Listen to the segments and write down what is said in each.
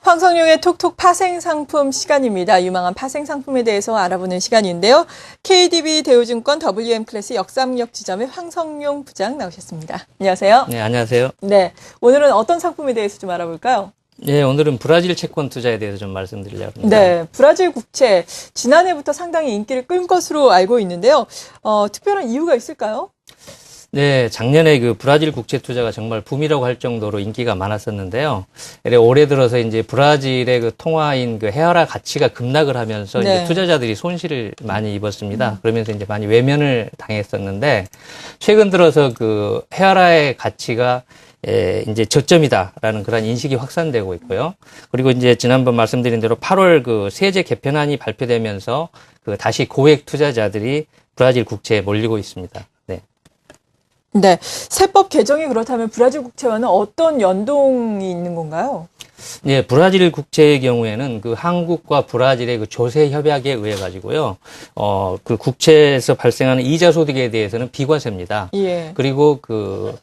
황성용의 톡톡 파생 상품 시간입니다. 유망한 파생 상품에 대해서 알아보는 시간인데요. KDB 대우증권 WM 클래스 역삼역 지점의 황성용 부장 나오셨습니다. 안녕하세요. 네, 안녕하세요. 네, 오늘은 어떤 상품에 대해서 좀 알아볼까요? 네, 오늘은 브라질 채권 투자에 대해서 좀 말씀드리려고 합니다. 네, 브라질 국채 지난해부터 상당히 인기를 끈 것으로 알고 있는데요. 특별한 이유가 있을까요? 네, 작년에 그 브라질 국채 투자가 정말 붐이라고 할 정도로 인기가 많았었는데요. 올해 들어서 이제 브라질의 그 통화인 그 헤아라 가치가 급락을 하면서 네. 이제 투자자들이 손실을 많이 입었습니다. 그러면서 이제 많이 외면을 당했었는데 최근 들어서 그 헤아라의 가치가 이제 저점이다라는 그런 인식이 확산되고 있고요. 그리고 이제 지난번 말씀드린 대로 8월 그 세제 개편안이 발표되면서 그 다시 고액 투자자들이 브라질 국채에 몰리고 있습니다. 네. 네, 세법 개정이 그렇다면 브라질 국채와는 어떤 연동이 있는 건가요? 네, 브라질 국채의 경우에는 그 한국과 브라질의 그 조세 협약에 의해 가지고요. 그 국채에서 발생하는 이자 소득에 대해서는 비과세입니다. 예. 그리고 그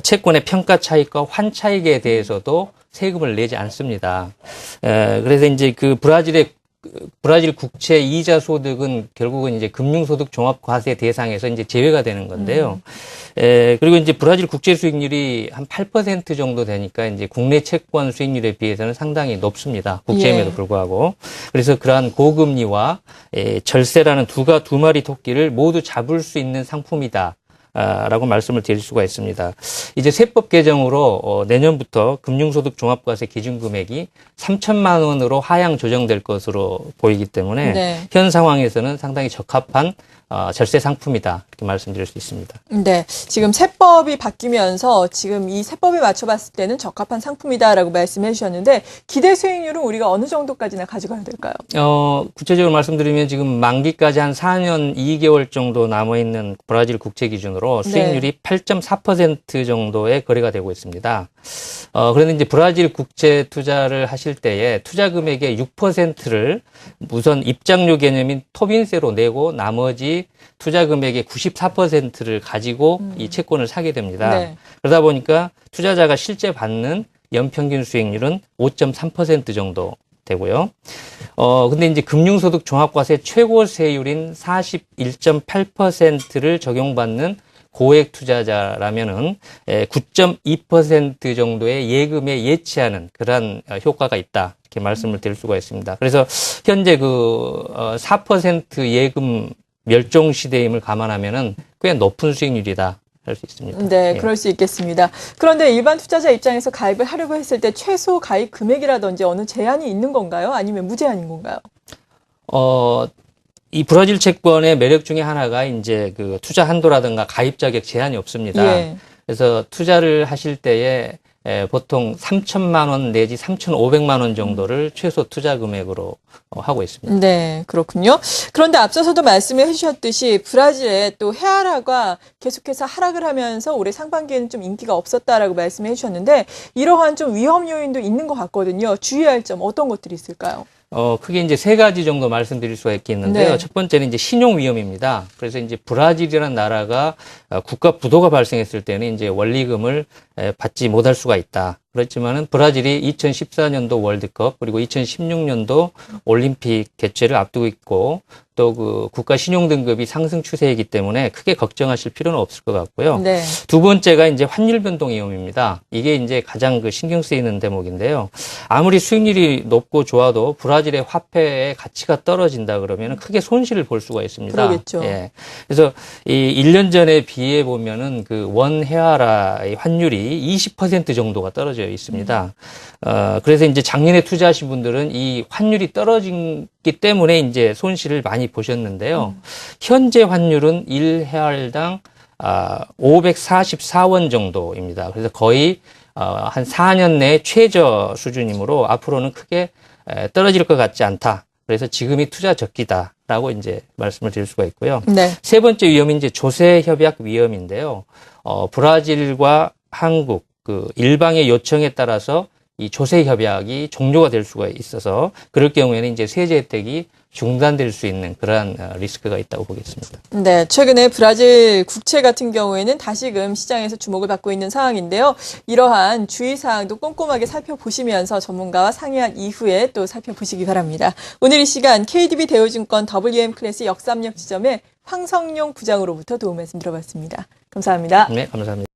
채권의 평가 차익과 환 차익에 대해서도 세금을 내지 않습니다. 그래서 이제 그 브라질 국채 이자 소득은 결국은 이제 금융소득 종합과세 대상에서 이제 제외가 되는 건데요. 그리고 이제 브라질 국채 수익률이 한 8% 정도 되니까 이제 국내 채권 수익률에 비해서는 상당히 높습니다. 국채임에도 불구하고. 그래서 그러한 고금리와 절세라는 두 마리 토끼를 모두 잡을 수 있는 상품이다. 라고 말씀을 드릴 수가 있습니다. 이제 세법 개정으로 내년부터 금융소득 종합과세 기준금액이 3천만 원으로 하향 조정될 것으로 보이기 때문에 네. 현 상황에서는 상당히 적합한 절세 상품이다 이렇게 말씀드릴 수 있습니다. 네, 지금 세법이 바뀌면서 지금 이 세법에 맞춰봤을 때는 적합한 상품이다라고 말씀해 주셨는데 기대 수익률은 우리가 어느 정도까지나 가져가야 될까요? 구체적으로 말씀드리면 지금 만기까지 한 4년 2개월 정도 남아있는 브라질 국채 기준으로 수익률이 8.4% 정도의 거래가 되고 있습니다. 그런데 이제 브라질 국채 투자를 하실 때에 투자 금액의 6%를 우선 입장료 개념인 토빈세로 내고 나머지 투자 금액의 94%를 가지고 이 채권을 사게 됩니다. 네. 그러다 보니까 투자자가 실제 받는 연평균 수익률은 5.3% 정도 되고요. 근데 이제 금융소득 종합과세 최고 세율인 41.8%를 적용받는 고액 투자자라면은 9.2% 정도의 예금에 예치하는 그러한 효과가 있다. 이렇게 말씀을 드릴 수가 있습니다. 그래서 현재 그 4% 예금 멸종 시대임을 감안하면은 꽤 높은 수익률이다. 할 수 있습니다. 네, 그럴 수 있겠습니다. 그런데 일반 투자자 입장에서 가입을 하려고 했을 때 최소 가입 금액이라든지 어느 제한이 있는 건가요? 아니면 무제한인 건가요? 이 브라질 채권의 매력 중에 하나가 이제 그 투자 한도라든가 가입 자격 제한이 없습니다. 예. 그래서 투자를 하실 때에 보통 3천만 원 내지 3,500만 원 정도를 최소 투자 금액으로 하고 있습니다. 네, 그렇군요. 그런데 앞서서도 말씀을 해주셨듯이 브라질의 또 헤아라가 계속해서 하락을 하면서 올해 상반기에는 좀 인기가 없었다라고 말씀해 주셨는데 이러한 좀 위험 요인도 있는 것 같거든요. 주의할 점 어떤 것들이 있을까요? 크게 이제 세 가지 정도 말씀드릴 수가 있겠는데요. 네. 첫 번째는 이제 신용 위험입니다. 그래서 이제 브라질이라는 나라가 국가 부도가 발생했을 때는 이제 원리금을 받지 못할 수가 있다. 그렇지만은 브라질이 2014년도 월드컵 그리고 2016년도 올림픽 개최를 앞두고 있고 또 그 국가 신용 등급이 상승 추세이기 때문에 크게 걱정하실 필요는 없을 것 같고요. 네. 두 번째가 이제 환율 변동 위험입니다. 이게 이제 가장 그 신경 쓰이는 대목인데요. 아무리 수익률이 높고 좋아도 브라질의 화폐의 가치가 떨어진다 그러면 크게 손실을 볼 수가 있습니다. 그러겠죠. 예. 그래서 이 1년 전에 비해 보면은 그 원 헤아라의 환율이 20% 정도가 떨어져 있습니다. 그래서 이제 작년에 투자하신 분들은 이 환율이 떨어지기 때문에 이제 손실을 많이 보셨는데요. 현재 환율은 1헤알당 544원 정도입니다. 그래서 거의 한 4년 내 최저 수준이므로 앞으로는 크게 떨어질 것 같지 않다. 그래서 지금이 투자 적기다라고 이제 말씀을 드릴 수가 있고요. 네. 세 번째 위험이 이제 조세 협약 위험인데요. 브라질과 한국 그 일방의 요청에 따라서 이 조세 협약이 종료가 될 수가 있어서 그럴 경우에는 이제 세제 혜택이 중단될 수 있는 그러한 리스크가 있다고 보겠습니다. 네, 최근에 브라질 국채 같은 경우에는 다시금 시장에서 주목을 받고 있는 상황인데요. 이러한 주의사항도 꼼꼼하게 살펴보시면서 전문가와 상의한 이후에 또 살펴보시기 바랍니다. 오늘 이 시간 KDB 대우증권 WM 클래스 역삼역 지점의 황성용 부장으로부터 도움 말씀 들어봤습니다. 감사합니다. 네, 감사합니다.